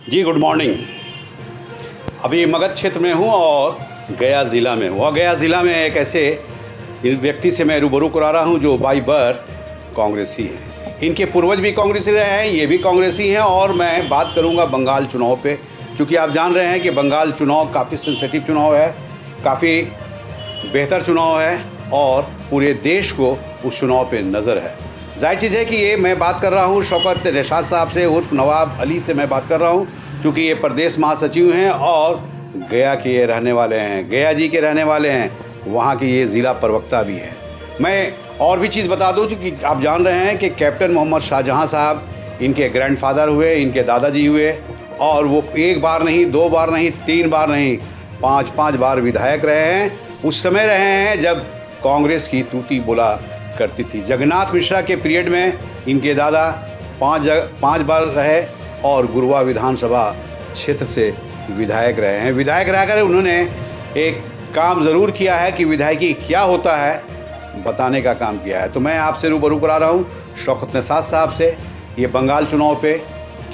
जी good morning. अभी मगध क्षेत्र में हूँ और गया ज़िला में हूँ। और गया ज़िला में एक ऐसे व्यक्ति से मैं रूबरू करा रहा हूँ जो बाई बर्थ कांग्रेसी हैं। इनके पूर्वज भी कांग्रेसी रहे हैं, ये भी कांग्रेसी हैं। और मैं बात करूँगा बंगाल चुनाव पे, क्योंकि आप जान रहे हैं कि बंगाल चुनाव काफ़ी सेंसिटिव चुनाव है, काफ़ी बेहतर चुनाव है और पूरे देश को उस चुनाव पे नज़र है। जाहिर चीज़ है कि ये मैं बात कर रहा हूँ शौकत निशात साहब से, उर्फ नवाब अली से मैं बात कर रहा हूँ, क्योंकि ये प्रदेश महासचिव हैं और गया के ये रहने वाले हैं, गया जी के रहने वाले हैं, वहाँ के ये ज़िला प्रवक्ता भी हैं। मैं और भी चीज़ बता दूँ कि आप जान रहे हैं कि कैप्टन मोहम्मद शाहजहाँ साहब इनके ग्रैंडफादर हुए, इनके दादाजी हुए, और वो एक बार नहीं, दो बार नहीं, तीन बार नहीं, पाँच पाँच बार विधायक रहे हैं। उस समय रहे हैं जब कांग्रेस की तूती बोला करती थी। जगन्नाथ मिश्रा के पीरियड में इनके दादा पाँच बार रहे और गुरुआ विधानसभा क्षेत्र से विधायक रहे हैं। विधायक रहकर उन्होंने एक काम ज़रूर किया है कि विधायकी क्या होता है बताने का काम किया है। तो मैं आपसे रूबरू करा रहा हूँ शौकत निशात साहब से, ये बंगाल चुनाव पे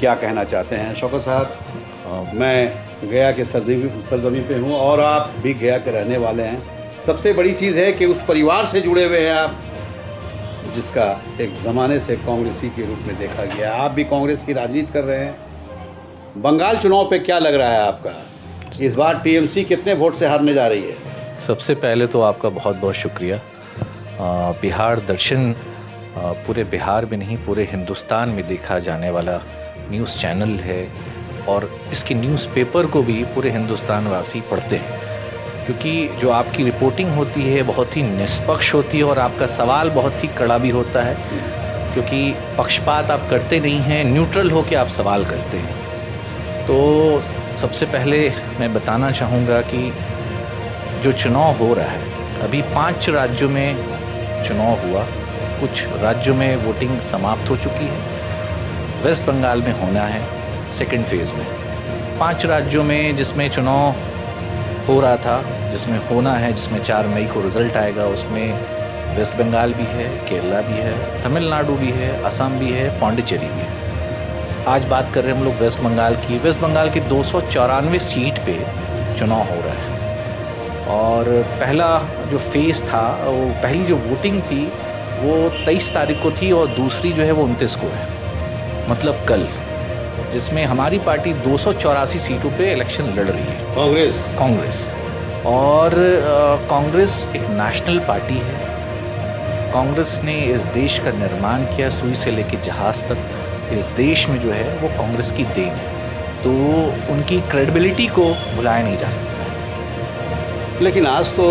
क्या कहना चाहते हैं। शौकत साहब, मैं गया के सरजमी पे हूँ और आप भी गया के रहने वाले हैं। सबसे बड़ी चीज़ है कि उस परिवार से जुड़े हुए हैं आप जिसका एक ज़माने से कांग्रेसी के रूप में देखा गया। आप भी कांग्रेस की राजनीति कर रहे हैं। बंगाल चुनाव पे क्या लग रहा है आपका, इस बार टीएमसी कितने वोट से हारने जा रही है? सबसे पहले तो आपका बहुत बहुत शुक्रिया। बिहार दर्शन पूरे बिहार में नहीं पूरे हिंदुस्तान में देखा जाने वाला न्यूज़ चैनल है और इसके न्यूज़पेपर को भी पूरे हिंदुस्तान वासी पढ़ते हैं, क्योंकि जो आपकी रिपोर्टिंग होती है बहुत ही निष्पक्ष होती है और आपका सवाल बहुत ही कड़ा भी होता है, क्योंकि पक्षपात आप करते नहीं हैं, न्यूट्रल होकर आप सवाल करते हैं। तो सबसे पहले मैं बताना चाहूँगा कि जो चुनाव हो रहा है, अभी 5 राज्यों में चुनाव हुआ, कुछ राज्यों में वोटिंग समाप्त हो चुकी है। वेस्ट बंगाल में होना है सेकंड फेज़ में। 5 राज्यों में जिसमें चुनाव हो रहा था, जिसमें होना है, जिसमें 4 मई को रिज़ल्ट आएगा, उसमें वेस्ट बंगाल भी है, केरला भी है, तमिलनाडु भी है, असम भी है, पौंडीचेरी भी है। आज बात कर रहे हैं हम लोग वेस्ट बंगाल की। वेस्ट बंगाल की 294 सीट पे चुनाव हो रहा है और पहला जो फेज़ था, वो पहली जो वोटिंग थी वो 23 तारीख को थी और दूसरी जो है वो 29 को है, मतलब कल, जिसमें हमारी पार्टी 284 सीटों पे इलेक्शन लड़ रही है। कांग्रेस और कांग्रेस एक नेशनल पार्टी है। कांग्रेस ने इस देश का निर्माण किया, सुई से लेकर जहाज़ तक। इस देश में जो है वो कांग्रेस की देन है, तो उनकी क्रेडिबिलिटी को भुलाया नहीं जा सकता। लेकिन आज तो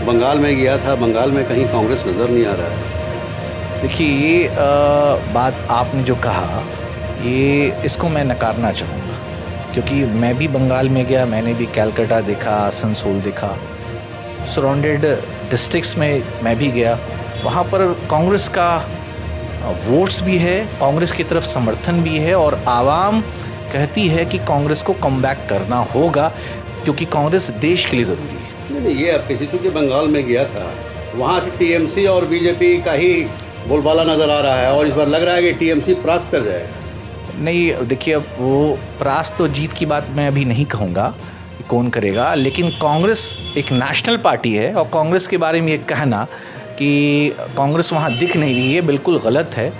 बंगाल में गया था, बंगाल में कहीं कांग्रेस नज़र नहीं आ रहा है। देखिए, ये बात आपने जो कहा, ये इसको मैं नकारना चाहूँगा, क्योंकि मैं भी बंगाल में गया, मैंने भी कैलकाटा देखा, आसनसोल देखा, सराउंडेड डिस्ट्रिक्ट्स में मैं भी गया। वहाँ पर कांग्रेस का वोट्स भी है, कांग्रेस की तरफ समर्थन भी है और आवाम कहती है कि कांग्रेस को कमबैक करना होगा, क्योंकि कांग्रेस देश के लिए ज़रूरी है। नहीं, ये आप किसी चूँकि बंगाल में गया था, वहाँ की टीएमसी और बीजेपी का ही बोलबाला नज़र आ रहा है और इस बार लग रहा है कि टीएमसी परास्त कर जाएगा। नहीं, देखिए, अब वो परास्त तो जीत की बात मैं अभी नहीं कहूँगा कि कौन करेगा, लेकिन कांग्रेस एक नेशनल पार्टी है और कांग्रेस के बारे में ये कहना कि कांग्रेस वहाँ दिख नहीं रही है बिल्कुल गलत है।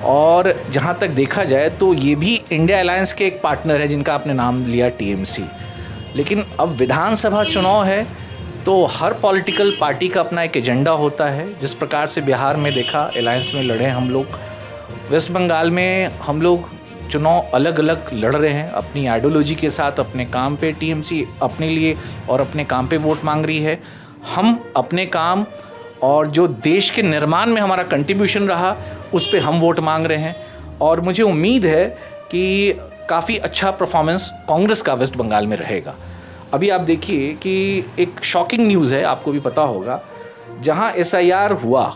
और जहाँ तक देखा जाए तो ये भी इंडिया अलायंस के एक पार्टनर है जिनका आपने नाम लिया, टीएमसी। लेकिन अब विधानसभा चुनाव है तो हर पॉलिटिकल पार्टी का अपना एक एजेंडा होता है। जिस प्रकार से बिहार में देखा, अलायंस में लड़े हम लोग, वेस्ट बंगाल में हम लोग चुनाव अलग अलग लड़ रहे हैं अपनी आइडियोलॉजी के साथ, अपने काम पे। टीएमसी अपने लिए और अपने काम पे वोट मांग रही है, हम अपने काम और जो देश के निर्माण में हमारा कंट्रीब्यूशन रहा उस पे हम वोट मांग रहे हैं। और मुझे उम्मीद है कि काफ़ी अच्छा परफॉर्मेंस कांग्रेस का वेस्ट बंगाल में रहेगा। अभी आप देखिए कि एक शॉकिंग न्यूज़ है, आपको भी पता होगा, जहां एसआईआर हुआ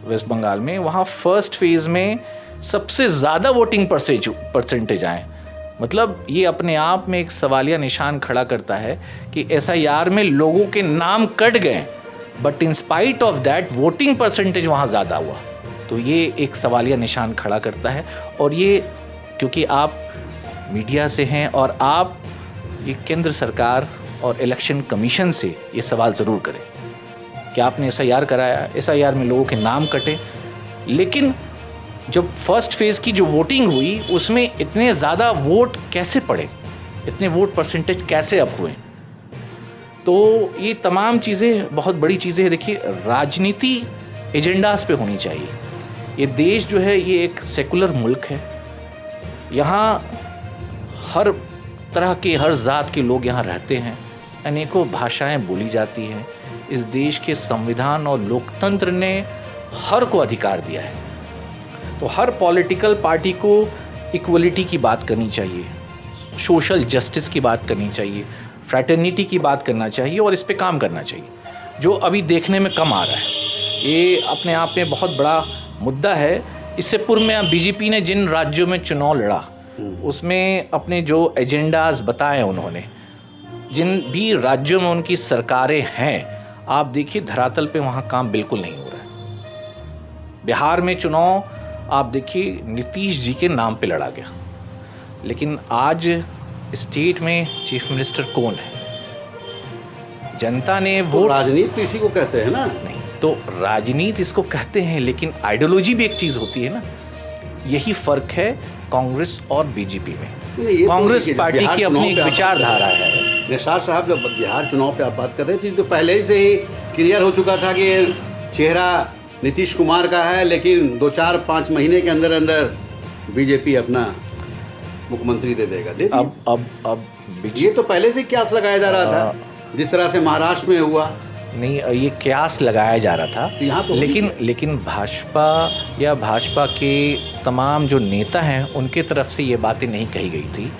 वेस्ट बंगाल में, वहां फर्स्ट फेज़ में सबसे ज़्यादा वोटिंग परसेंटेज आए। मतलब ये अपने आप में एक सवालिया निशान खड़ा करता है कि एसआईआर में लोगों के नाम कट गए, but in spite of that voting percentage वहाँ ज़्यादा हुआ। तो ये एक सवालिया निशान खड़ा करता है। और ये क्योंकि आप मीडिया से हैं और आप ये केंद्र सरकार और इलेक्शन कमीशन से ये सवाल ज़रूर करें कि आपने SIR कराया, SIR में लोगों के नाम कटे, लेकिन जब फर्स्ट फेज़ की जो वोटिंग हुई उसमें इतने ज़्यादा वोट कैसे पड़े, इतने वोट परसेंटेज कैसे अप हुए। तो ये तमाम चीज़ें बहुत बड़ी चीज़ें हैं। देखिए, राजनीति एजेंडास पे होनी चाहिए। ये देश जो है ये एक सेकुलर मुल्क है, यहाँ हर तरह के, हर जात के लोग यहाँ रहते हैं, अनेकों भाषाएं बोली जाती हैं। इस देश के संविधान और लोकतंत्र ने हर को अधिकार दिया है। तो हर पॉलिटिकल पार्टी को इक्वलिटी की बात करनी चाहिए, सोशल जस्टिस की बात करनी चाहिए, फ्रैटर्निटी की बात करना चाहिए और इस पे काम करना चाहिए, जो अभी देखने में कम आ रहा है। ये अपने आप में बहुत बड़ा मुद्दा है। इससे पूर्व में बीजेपी ने जिन राज्यों में चुनाव लड़ा उसमें अपने जो एजेंडाज बताए उन्होंने, जिन भी राज्यों में उनकी सरकारें हैं, आप देखिए धरातल पे वहाँ काम बिल्कुल नहीं हो रहा है। बिहार में चुनाव आप देखिए नीतीश जी के नाम पे लड़ा गया, लेकिन आज स्टेट में चीफ मिनिस्टर कौन है? जनता ने वोट, राजनीति तो इसी को कहते हैं ना। नहीं तो राजनीति इसको कहते हैं, लेकिन आइडियोलॉजी भी एक चीज़ होती है ना। यही फ़र्क है कांग्रेस और बीजेपी में। कांग्रेस पार्टी की अपनी एक विचारधारा है। निसार साहब, जब बिहार चुनाव पे आप बात कर रहे थे तो पहले से ही क्लियर हो चुका था कि चेहरा नीतीश कुमार का है, लेकिन 2-4-5 महीने के अंदर अंदर बीजेपी अपना मुख्यमंत्री दे देगा। अब ये तो पहले से क्यास लगाया जा रहा था, जिस तरह से महाराष्ट्र में हुआ। नहीं, ये क्यास लगाया जा रहा था, यहाँ तो लेकिन भाजपा या भाजपा के तमाम जो नेता हैं उनके तरफ से ये बातें नहीं कही गई थी।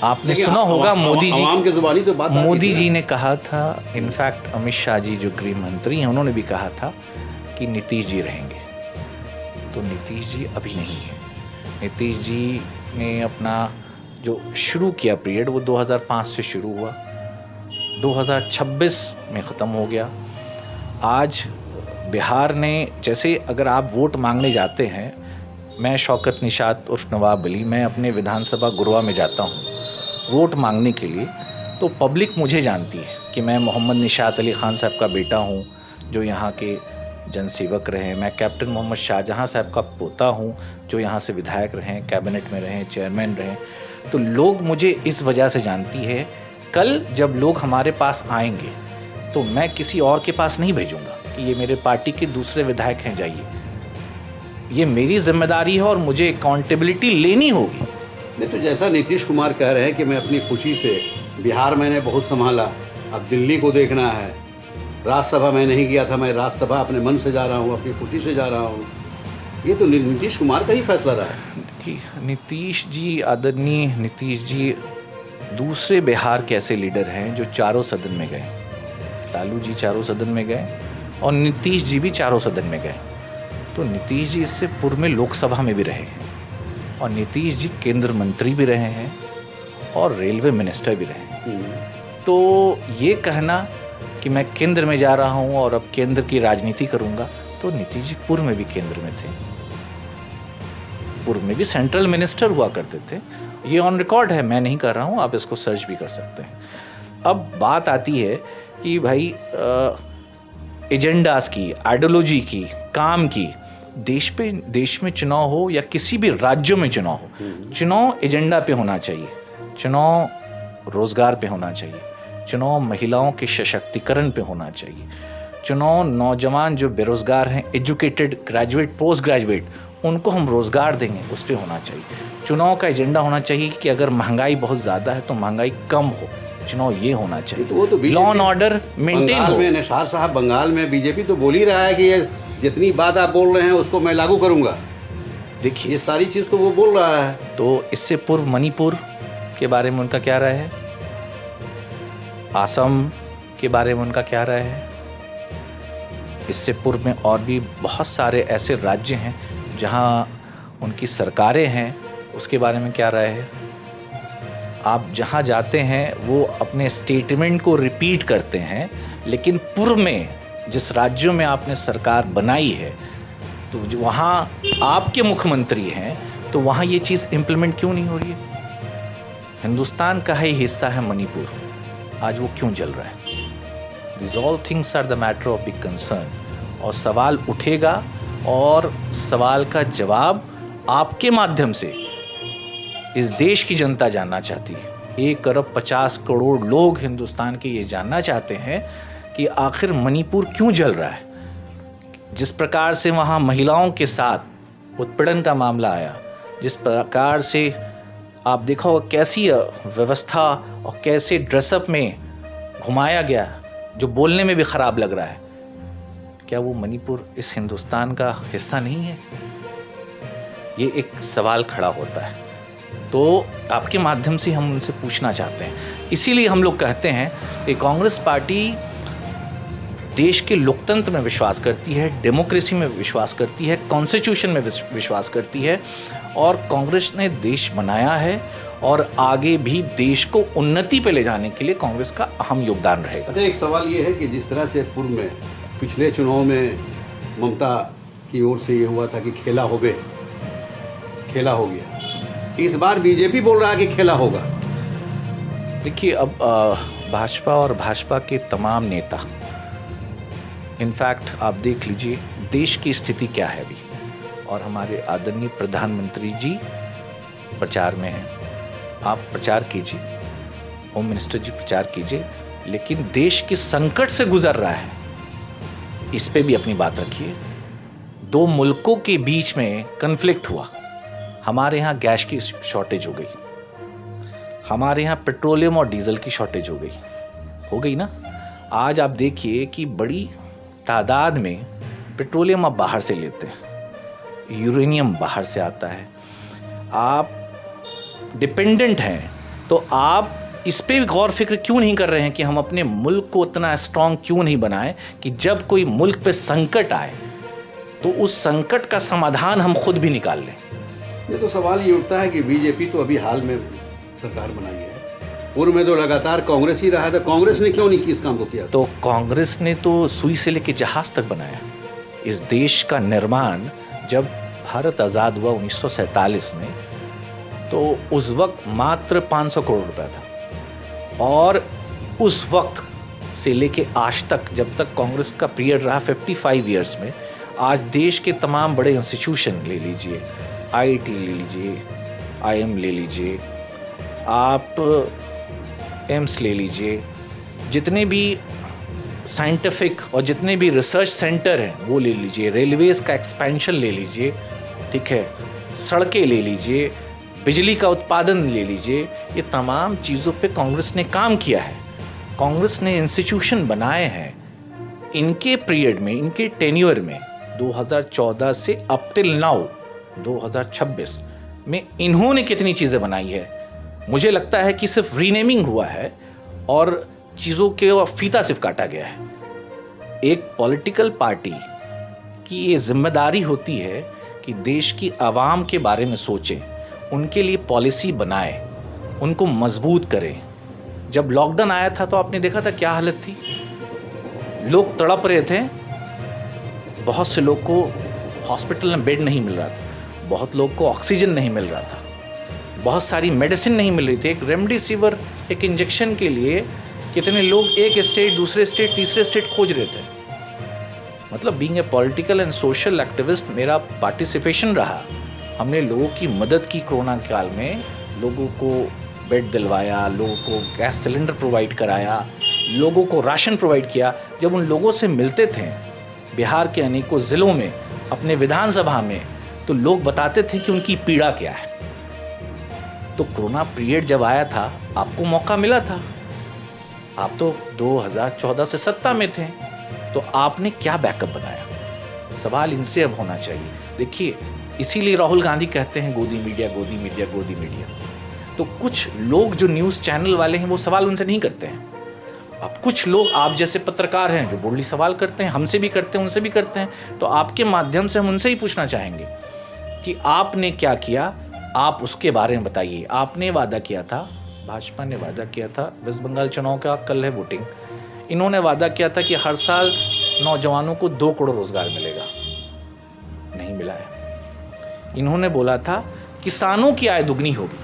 आपने सुना होगा मोदी जी की जुबानी तो बात, मोदी जी ने कहा था, इनफैक्ट अमित शाह जी जो गृह मंत्री हैं उन्होंने भी कहा था कि नीतीश जी रहेंगे। तो नीतीश जी अभी नहीं है। नीतीश जी ने अपना जो शुरू किया पीरियड वो 2005 से शुरू हुआ, 2026 में ख़त्म हो गया। आज बिहार ने, जैसे अगर आप वोट मांगने जाते हैं, मैं शौकत निशात उर्फ नवाब अली, मैं अपने विधानसभा गुरवा में जाता हूँ वोट मांगने के लिए, तो पब्लिक मुझे जानती है कि मैं मोहम्मद निशात अली ख़ान साहब का बेटा हूँ जो यहाँ के जनसेवक रहे। मैं कैप्टन मोहम्मद शाहजहाँ साहब का पोता हूँ जो यहाँ से विधायक रहे, कैबिनेट में रहे, चेयरमैन रहे। तो लोग मुझे इस वजह से जानती है। कल जब लोग हमारे पास आएंगे तो मैं किसी और के पास नहीं भेजूंगा कि ये मेरे पार्टी के दूसरे विधायक हैं, जाइए। ये मेरी जिम्मेदारी है और मुझे अकाउंटेबिलिटी लेनी होगी। नहीं तो जैसा नीतीश कुमार कह रहे हैं कि मैं अपनी खुशी से बिहार मैंने बहुत संभाला, अब दिल्ली को देखना है, राज्यसभा में नहीं गया था, मैं राज्यसभा अपने मन से जा रहा हूँ, अपनी खुशी से जा रहा हूँ। ये तो नीतीश कुमार का ही फैसला रहा है कि नीतीश जी, आदरणीय नीतीश जी दूसरे बिहार के ऐसे लीडर हैं जो चारों सदन में गए। लालू जी चारों सदन में गए और नीतीश जी भी चारों सदन में गए। तो नीतीश जी इससे पूर्व में लोकसभा में भी रहे हैं और नीतीश जी केंद्र मंत्री भी रहे हैं और रेलवे मिनिस्टर भी रहे हैं। तो ये कहना कि मैं केंद्र में जा रहा हूँ और अब केंद्र की राजनीति करूँगा, तो नीतीश जी पूर्व में भी केंद्र में थे, पूर्व में भी सेंट्रल मिनिस्टर हुआ करते थे। ये ऑन रिकॉर्ड है, मैं नहीं कर रहा हूँ, आप इसको सर्च भी कर सकते हैं। अब बात आती है कि भाई एजेंडास की, आइडियोलॉजी की, काम की, देश में चुनाव हो या किसी भी राज्यों में चुनाव हो, चुनाव एजेंडा पे होना चाहिए, चुनाव रोजगार पे होना चाहिए, चुनाव महिलाओं के सशक्तिकरण पे होना चाहिए, चुनाव नौजवान जो बेरोजगार हैं, एजुकेटेड, ग्रेजुएट, पोस्ट ग्रेजुएट, उनको हम रोजगार देंगे, उस पर होना चाहिए। चुनाव का एजेंडा होना चाहिए कि अगर महंगाई बहुत ज़्यादा है तो महंगाई कम हो, चुनाव ये होना चाहिए। तो वो तो लॉ एंड ऑर्डर मेंटेन हो। निसार साहब, बंगाल में बीजेपी तो बोल ही रहा है कि ये जितनी बात आप बोल रहे हैं उसको मैं लागू करूंगा। देखिए, ये सारी चीज़ तो वो बोल रहा है। तो इससे पूर्व मणिपुर के बारे में उनका क्या राय है, आसम के बारे में उनका क्या राय है, इससे पूर्व में और भी बहुत सारे ऐसे राज्य हैं जहां उनकी सरकारें हैं, उसके बारे में क्या राय है। आप जहां जाते हैं वो अपने स्टेटमेंट को रिपीट करते हैं, लेकिन पूर्व में जिस राज्यों में आपने सरकार बनाई है तो वहाँ आपके मुख्यमंत्री हैं, तो वहाँ ये चीज़ इम्प्लीमेंट क्यों नहीं हो रही है? हिंदुस्तान का ही हिस्सा है मणिपुर, आज वो क्यों जल रहा है? This all things are the matter of big concern. और सवाल उठेगा और सवाल का जवाब आपके माध्यम से इस देश की जनता जानना चाहती है। 1,50,50,00,000 लोग हिंदुस्तान के ये जानना चाहते हैं कि आखिर मणिपुर क्यों जल रहा है। जिस प्रकार से वहाँ महिलाओं के साथ उत्पीड़न का मामला आया, जिस प्रकार से आप देखा होगा कैसी व्यवस्था और कैसे ड्रेसअप में घुमाया गया, जो बोलने में भी ख़राब लग रहा है, क्या वो मणिपुर इस हिंदुस्तान का हिस्सा नहीं है? ये एक सवाल खड़ा होता है। तो आपके माध्यम से हम उनसे पूछना चाहते हैं। इसीलिए हम लोग कहते हैं कि कांग्रेस पार्टी देश के लोकतंत्र में विश्वास करती है, डेमोक्रेसी में विश्वास करती है, कॉन्स्टिट्यूशन में विश्वास करती है, और कांग्रेस ने देश बनाया है और आगे भी देश को उन्नति पे ले जाने के लिए कांग्रेस का अहम योगदान रहेगा। अच्छा, एक सवाल ये है कि जिस तरह से पूर्व में पिछले चुनाव में ममता की ओर से ये हुआ था कि खेला हो गया, इस बार बीजेपी बोल रहा है कि खेला होगा। देखिए, अब भाजपा और भाजपा के तमाम नेता, इनफैक्ट आप देख लीजिए देश की स्थिति क्या है अभी, और हमारे आदरणीय प्रधानमंत्री जी प्रचार में हैं। आप प्रचार कीजिए, होम मिनिस्टर जी प्रचार कीजिए, लेकिन देश के संकट से गुजर रहा है, इस पे भी अपनी बात रखिए। 2 मुल्कों के बीच में कन्फ्लिक्ट हुआ, हमारे यहाँ गैस की शॉर्टेज हो गई, हमारे यहाँ पेट्रोलियम और डीजल की शॉर्टेज हो गई ना। आज आप देखिए कि बड़ी तादाद में पेट्रोलियम आप बाहर से लेते हैं, यूरेनियम बाहर से आता है, आप डिपेंडेंट हैं। तो आप इस पे भी गौर फिक्र क्यों नहीं कर रहे हैं कि हम अपने मुल्क को उतना स्ट्रांग क्यों नहीं बनाएं कि जब कोई मुल्क पे संकट आए तो उस संकट का समाधान हम खुद भी निकाल लें। ये तो सवाल ये उठता है कि बीजेपी तो अभी हाल में सरकार बनाई है, पूर्व में तो लगातार कांग्रेस ही रहा था, कांग्रेस ने क्यों नहीं इस काम को किया? तो कांग्रेस ने तो सुई से लेके जहाज तक बनाया। इस देश का निर्माण जब भारत आज़ाद हुआ 1947 में, तो उस वक्त मात्र 500 करोड़ रुपया था, और उस वक्त से लेके आज तक, जब तक कांग्रेस का पीरियड रहा 55 ईयर्स में, आज देश के तमाम बड़े इंस्टीट्यूशन ले लीजिए, IIT ले लीजिए, IIM ले लीजिए, आप एम्स ले लीजिए, जितने भी साइंटिफिक और जितने भी रिसर्च सेंटर हैं वो ले लीजिए, रेलवेज का एक्सपेंशन ले लीजिए, ठीक है, सड़कें ले लीजिए, बिजली का उत्पादन ले लीजिए, ये तमाम चीज़ों पे कांग्रेस ने काम किया है। कांग्रेस ने इंस्टीट्यूशन बनाए हैं। इनके पीरियड में, इनके टेन्योर में 2014 से अप टिल नाउ 2026 में इन्होंने कितनी चीज़ें बनाई है? मुझे लगता है कि सिर्फ रीनेमिंग हुआ है और चीज़ों के फीता सिर्फ काटा गया है। एक पॉलिटिकल पार्टी की ये जिम्मेदारी होती है कि देश की आवाम के बारे में सोचें, उनके लिए पॉलिसी बनाए, उनको मजबूत करें। जब लॉकडाउन आया था तो आपने देखा था क्या हालत थी, लोग तड़प रहे थे, बहुत से लोग को हॉस्पिटल में बेड नहीं मिल रहा था, बहुत लोग को ऑक्सीजन नहीं मिल रहा था, बहुत सारी मेडिसिन नहीं मिल रही थी। एक रेमडेसिविर एक इंजेक्शन के लिए कितने लोग एक स्टेट, दूसरे स्टेट, तीसरे स्टेट खोज रहे थे। मतलब being a political and social activist मेरा पार्टिसिपेशन रहा। हमने लोगों की मदद की कोरोना काल में, लोगों को बेड दिलवाया, लोगों को गैस सिलेंडर प्रोवाइड कराया, लोगों को राशन प्रोवाइड किया। जब उन लोगों से मिलते थे बिहार के अनेकों ज़िलों में, अपने विधानसभा में, तो लोग बताते थे कि उनकी पीड़ा क्या है। तो कोरोना पीरियड जब आया था आपको मौका मिला था, आप तो 2014 से सत्ता में थे, तो आपने क्या बैकअप बनाया? सवाल इनसे अब होना चाहिए। देखिए, इसीलिए राहुल गांधी कहते हैं गोदी मीडिया, गोदी मीडिया, गोदी मीडिया। तो कुछ लोग जो न्यूज़ चैनल वाले हैं वो सवाल उनसे नहीं करते हैं। अब कुछ लोग आप जैसे पत्रकार हैं जो बोल्डली सवाल करते हैं, हमसे भी करते हैं, उनसे भी करते हैं। तो आपके माध्यम से हम उनसे ही पूछना चाहेंगे कि आपने क्या किया, आप उसके बारे में बताइए। आपने वादा किया था, भाजपा ने वादा किया था, वेस्ट बंगाल चुनाव का कल है वोटिंग, इन्होंने वादा किया था कि हर साल नौजवानों को 2 करोड़ रोजगार मिलेगा, नहीं मिला है। इन्होंने बोला था किसानों की आय दुगनी होगी,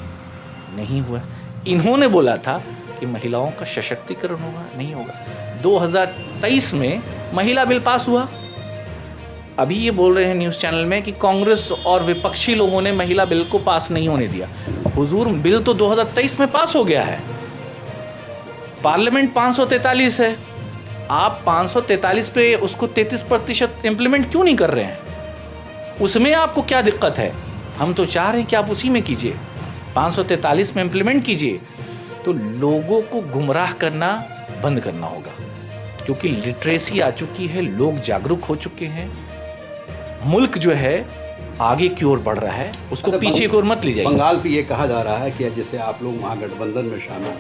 नहीं हुआ। इन्होंने बोला था कि महिलाओं का सशक्तिकरण होगा, नहीं होगा। 2023 में महिला बिल पास हुआ। अभी ये बोल रहे हैं न्यूज़ चैनल में कि कांग्रेस और विपक्षी लोगों ने महिला बिल को पास नहीं होने दिया। हुजूर, बिल तो 2023 में पास हो गया है। पार्लियामेंट 543 है, आप 543 पे उसको 33% इम्प्लीमेंट क्यों नहीं कर रहे हैं? उसमें आपको क्या दिक्कत है? हम तो चाह रहे हैं कि आप उसी में कीजिए, 543 में इम्प्लीमेंट कीजिए। तो लोगों को गुमराह करना बंद करना होगा, क्योंकि लिटरेसी आ चुकी है, लोग जागरूक हो चुके हैं। मुल्क जो है आगे की ओर बढ़ रहा है, उसको पीछे की ओर मत ले जाइए। बंगाल पे ये कहा जा रहा है कि जैसे आप लोग महागठबंधन में शामिल,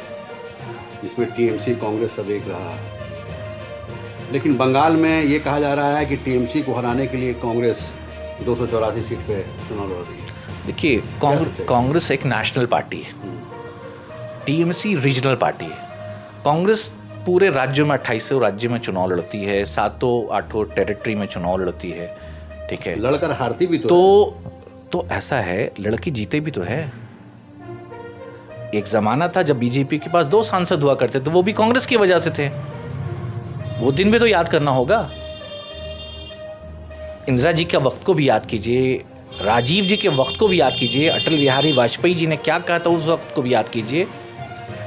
जिसमें टीएमसी कांग्रेस सब एक रहा है, लेकिन बंगाल में ये कहा जा रहा है कि टीएमसी को हराने के लिए कांग्रेस 284 सीट पे चुनाव लड़ रही है। देखिए, कांग्रेस एक नेशनल पार्टी है, टीएमसी रीजनल पार्टी है। कांग्रेस पूरे राज्यों में 28 राज्य में चुनाव लड़ती है, 7-8 टेरिटरी में चुनाव लड़ती है, ठीक है। लड़कर हारती भी तो ऐसा है, लड़की जीते भी तो है। एक जमाना था जब बीजेपी के पास 2 सांसद हुआ करते थे, वो भी कांग्रेस की वजह से थे। वो दिन भी तो याद करना होगा। इंदिरा जी के वक्त को भी याद कीजिए, राजीव जी के वक्त को भी याद कीजिए, अटल बिहारी वाजपेयी जी ने क्या कहा था उस वक्त को भी याद कीजिए।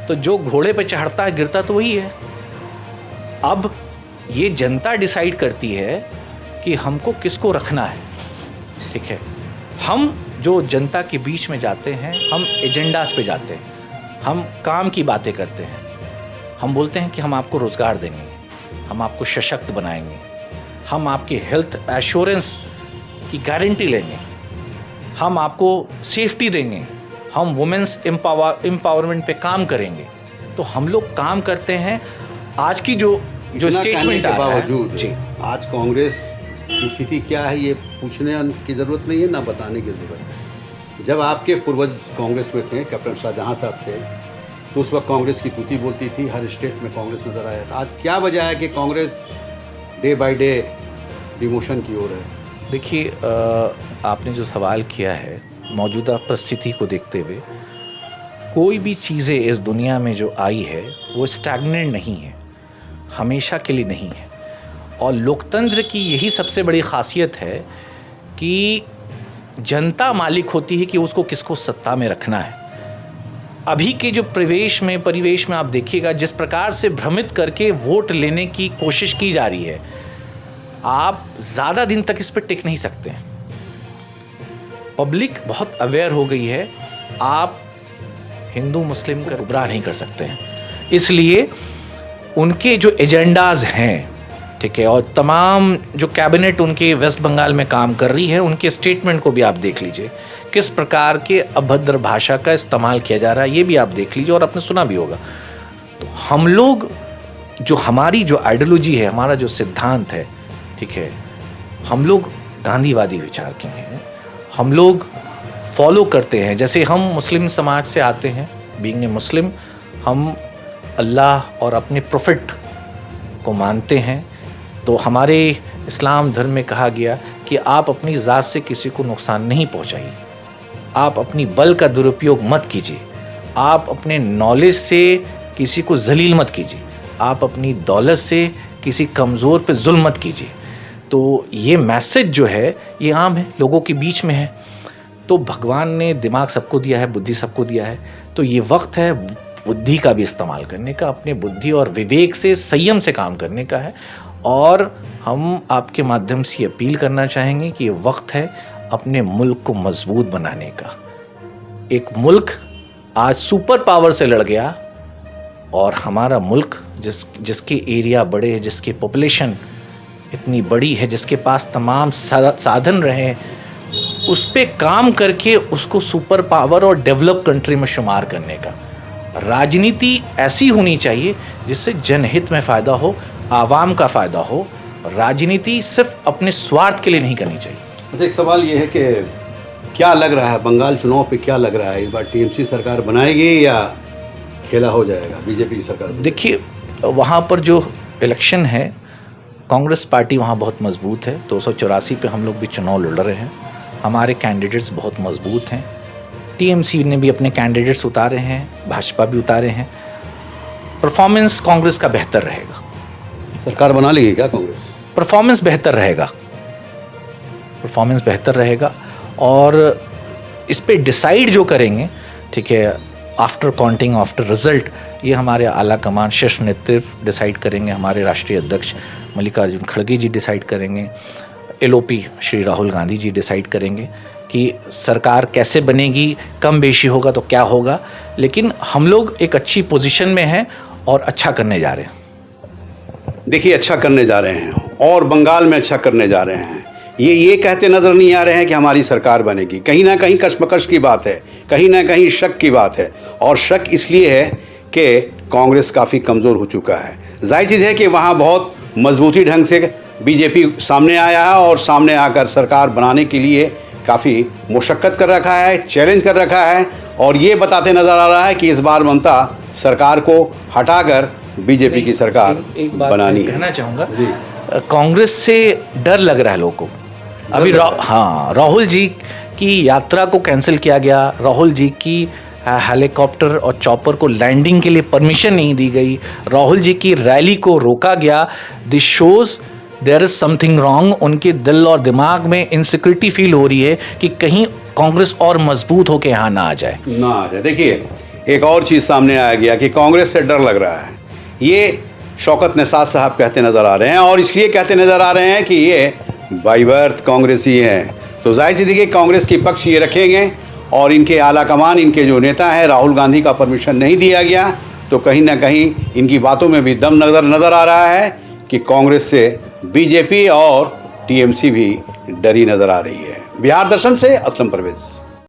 तो जो घोड़े पे चढ़ता है गिरता तो वही है। अब ये जनता डिसाइड करती है कि हमको किसको रखना है, ठीक है। हम जो जनता के बीच में जाते हैं, हम एजेंडास पे जाते हैं, हम काम की बातें करते हैं। हम बोलते हैं कि हम आपको रोज़गार देंगे, हम आपको सशक्त बनाएंगे, हम आपके हेल्थ एश्योरेंस की गारंटी लेंगे, हम आपको सेफ्टी देंगे, हम वुमेन्स एम्पावरमेंट पे काम करेंगे। तो हम लोग काम करते हैं। आज की जो स्टेटमेंट के बावजूद जी, आज कांग्रेस की स्थिति क्या है ये पूछने की ज़रूरत नहीं है, ना बताने की ज़रूरत है। जब आपके पूर्वज कांग्रेस में थे, कैप्टन शाहजहां साहब थे, तो उस वक्त कांग्रेस की तूती बोलती थी, हर स्टेट में कांग्रेस नज़र आया था। आज क्या वजह है कि Congress day by day demotion की ओर है? देखिए, आपने जो सवाल किया है, मौजूदा परिस्थिति को देखते हुए कोई भी चीज़ें इस दुनिया में जो आई है वो स्टैग्नेंट नहीं है, हमेशा के लिए नहीं है। और लोकतंत्र की यही सबसे बड़ी खासियत है कि जनता मालिक होती है कि उसको किसको सत्ता में रखना है। अभी के जो परिवेश में आप देखिएगा, जिस प्रकार से भ्रमित करके वोट लेने की कोशिश की जा रही है, आप ज़्यादा दिन तक इस पर टिक नहीं सकते हैं। पब्लिक बहुत अवेयर हो गई है, आप हिंदू मुस्लिम को गुमराह नहीं कर सकते हैं। इसलिए उनके जो एजेंडाज हैं, ठीक है, और तमाम जो कैबिनेट उनके वेस्ट बंगाल में काम कर रही है, उनके स्टेटमेंट को भी आप देख लीजिए, किस प्रकार के अभद्र भाषा का इस्तेमाल किया जा रहा है, ये भी आप देख लीजिए, और आपने सुना भी होगा। तो हम लोग जो हमारी जो आइडियोलॉजी है, हमारा जो सिद्धांत है, ठीक है, हम लोग गांधीवादी विचार के हैं, हम लोग फॉलो करते हैं। जैसे हम मुस्लिम समाज से आते हैं, बीइंग ए मुस्लिम, हम अल्लाह और अपने प्रोफेट को मानते हैं। तो हमारे इस्लाम धर्म में कहा गया कि आप अपनी ज़ात से किसी को नुकसान नहीं पहुंचाइए, आप अपनी बल का दुरुपयोग मत कीजिए, आप अपने नॉलेज से किसी को जलील मत कीजिए, आप अपनी दौलत से किसी कमज़ोर पे जुल्म मत कीजिए। तो ये मैसेज जो है ये आम है, लोगों के बीच में है। तो भगवान ने दिमाग सबको दिया है, बुद्धि सबको दिया है, तो ये वक्त है बुद्धि का भी इस्तेमाल करने का, अपने बुद्धि और विवेक से, संयम से काम करने का है। और हम आपके माध्यम से अपील करना चाहेंगे कि ये वक्त है अपने मुल्क को मजबूत बनाने का। एक मुल्क आज सुपर पावर से लड़ गया, और हमारा मुल्क जिसके एरिया बड़े, जिसकी पॉपुलेशन इतनी बड़ी है, जिसके पास तमाम साधन रहे, उस पे काम करके उसको सुपर पावर और डेवलप कंट्री में शुमार करने का। राजनीति ऐसी होनी चाहिए जिससे जनहित में फ़ायदा हो, आवाम का फ़ायदा हो। राजनीति सिर्फ अपने स्वार्थ के लिए नहीं करनी चाहिए। अच्छा, एक सवाल ये है कि क्या लग रहा है बंगाल चुनाव पे, क्या लग रहा है इस बार टीएमसी सरकार बनाएगी या खेला हो जाएगा बीजेपी की सरकार? देखिए, वहाँ पर जो इलेक्शन है, कांग्रेस पार्टी वहाँ बहुत मजबूत है। 284 पे हम लोग भी चुनाव लड़ रहे हैं, हमारे कैंडिडेट्स बहुत मजबूत हैं। टीएमसी ने भी अपने कैंडिडेट्स उतारे हैं, भाजपा भी उतारे हैं। परफॉर्मेंस कांग्रेस का बेहतर रहेगा। सरकार बना लेगी क्या कांग्रेस? परफॉर्मेंस बेहतर रहेगा, परफॉर्मेंस बेहतर रहेगा। और इस पे डिसाइड जो करेंगे, ठीक है, आफ्टर काउंटिंग, आफ्टर रिजल्ट, ये हमारे आला कमान, शीर्ष नेतृत्व डिसाइड करेंगे। हमारे राष्ट्रीय अध्यक्ष मल्लिकार्जुन खड़गे जी डिसाइड करेंगे, एलओपी श्री राहुल गांधी जी डिसाइड करेंगे कि सरकार कैसे बनेगी, कम बेशी होगा तो क्या होगा। लेकिन हम लोग एक अच्छी पोजीशन में हैं और अच्छा करने जा रहे हैं। देखिए, अच्छा करने जा रहे हैं और बंगाल में अच्छा करने जा रहे हैं। ये कहते नज़र नहीं आ रहे हैं कि हमारी सरकार बनेगी। कहीं ना कहीं कशमकश की बात है, कहीं ना कहीं शक की बात है। और शक इसलिए है कि कांग्रेस काफ़ी कमज़ोर हो चुका है। जाहिर चीज़ है कि वहाँ बहुत मजबूती ढंग से बीजेपी सामने आया है और सामने आकर सरकार बनाने के लिए काफ़ी मुशक्क़त कर रखा है, चैलेंज कर रखा है। और ये बताते नज़र आ रहा है कि इस बार ममता सरकार को हटाकर बीजेपी की सरकार एक बात बनानी है। कहना चाहूँगा, कांग्रेस से डर लग रहा है लोगों को। अभी राहुल जी की यात्रा को कैंसिल किया गया, राहुल जी की हेलीकॉप्टर और चॉपर को लैंडिंग के लिए परमिशन नहीं दी गई, राहुल जी की रैली को रोका गया। This shows there is something wrong. उनके दिल और दिमाग में इनसिक्योरिटी फील हो रही है कि कहीं कांग्रेस और मजबूत होकर यहाँ ना आ जाए। देखिए, एक और चीज़ सामने आ गया कि कांग्रेस से डर लग रहा है। ये शौकत निसार साहब कहते नज़र आ रहे हैं और इसलिए कहते नज़र आ रहे हैं कि ये बाई बर्थ कांग्रेसी हैं। तो जाहिर सी देखिए, कांग्रेस के पक्ष ये रखेंगे और इनके आला कमान, इनके जो नेता हैं, राहुल गांधी का परमिशन नहीं दिया गया, तो कहीं ना कहीं इनकी बातों में भी दम नज़र आ रहा है कि कांग्रेस से बीजेपी और टीएमसी भी डरी नज़र आ रही है। बिहार दर्शन से असलम परवेज़।